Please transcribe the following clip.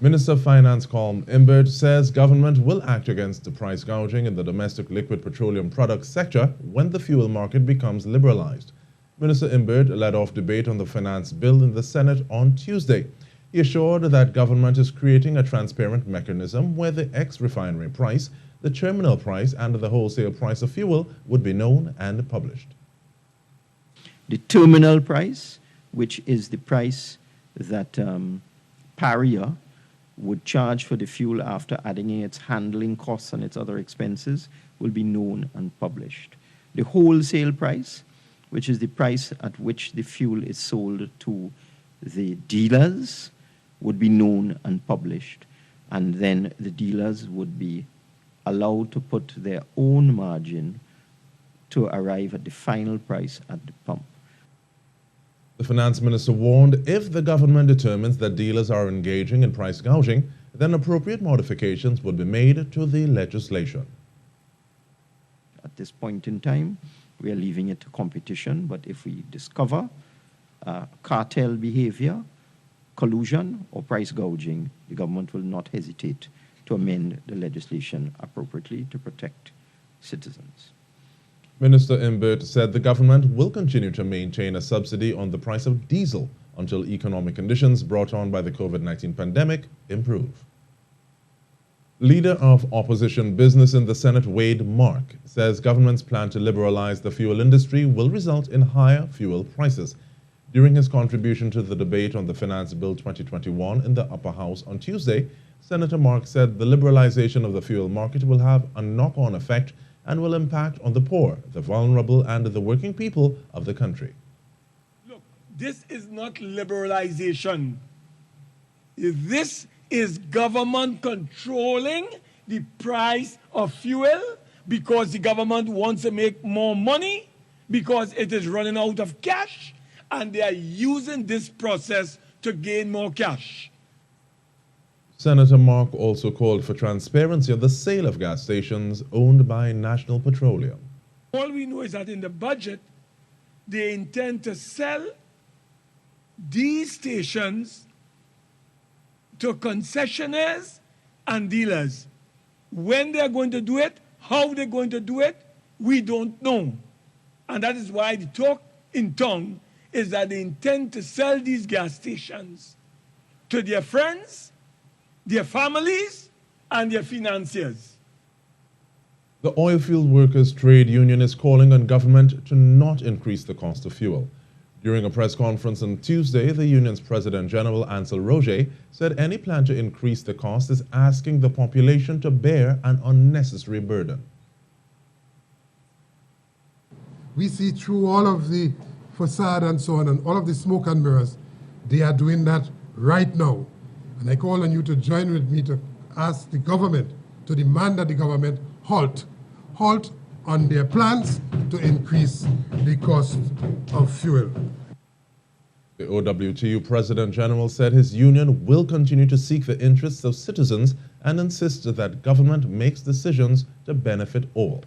Minister of Finance Colm Imbert says government will act against the price gouging in the domestic liquid petroleum products sector when the fuel market becomes liberalized. Minister Imbert led off debate on the finance bill in the Senate on Tuesday. He assured that government is creating a transparent mechanism where the ex-refinery price, the terminal price, and the wholesale price of fuel would be known and published. The terminal price, which is the price that Pariah would charge for the fuel after adding in its handling costs and its other expenses, will be known and published. The wholesale price, which is the price at which the fuel is sold to the dealers, would be known and published. And then the dealers would be allowed to put their own margin to arrive at the final price at the pump. The finance minister warned if the government determines that dealers are engaging in price gouging, then appropriate modifications would be made to the legislation. At this point in time, we are leaving it to competition, but if we discover cartel behavior, collusion, or price gouging, the government will not hesitate to amend the legislation appropriately to protect citizens. Minister Imbert said the government will continue to maintain a subsidy on the price of diesel until economic conditions brought on by the COVID-19 pandemic improve. Leader of opposition business in the Senate, Wade Mark, says government's plan to liberalize the fuel industry will result in higher fuel prices. During his contribution to the debate on the Finance Bill 2021 in the Upper House on Tuesday, Senator Mark said the liberalization of the fuel market will have a knock-on effect and will impact on the poor, the vulnerable, and the working people of the country. Look, this is not liberalization. This is government controlling the price of fuel because the government wants to make more money, because it is running out of cash, and they are using this process to gain more cash. Senator Mark also called for transparency of the sale of gas stations owned by National Petroleum. All we know is that in the budget, they intend to sell these stations to concessionaires and dealers. When they're going to do it, how they're going to do it, we don't know. And that is why the talk in tongue is that they intend to sell these gas stations to their friends, their families, and their financiers. The Oilfield Workers Trade Union is calling on government to not increase the cost of fuel. During a press conference on Tuesday, the union's President General ANCEL ROGET said any plan to increase the cost is asking the population to bear an unnecessary burden. We see through all of the facade and so on and all of the smoke and mirrors, they are doing that right now. And I call on you to join with me to ask the government, to demand that the government halt on their plans to increase the cost of fuel. The OWTU President General said his union will continue to seek the interests of citizens and insist that government makes decisions to benefit all.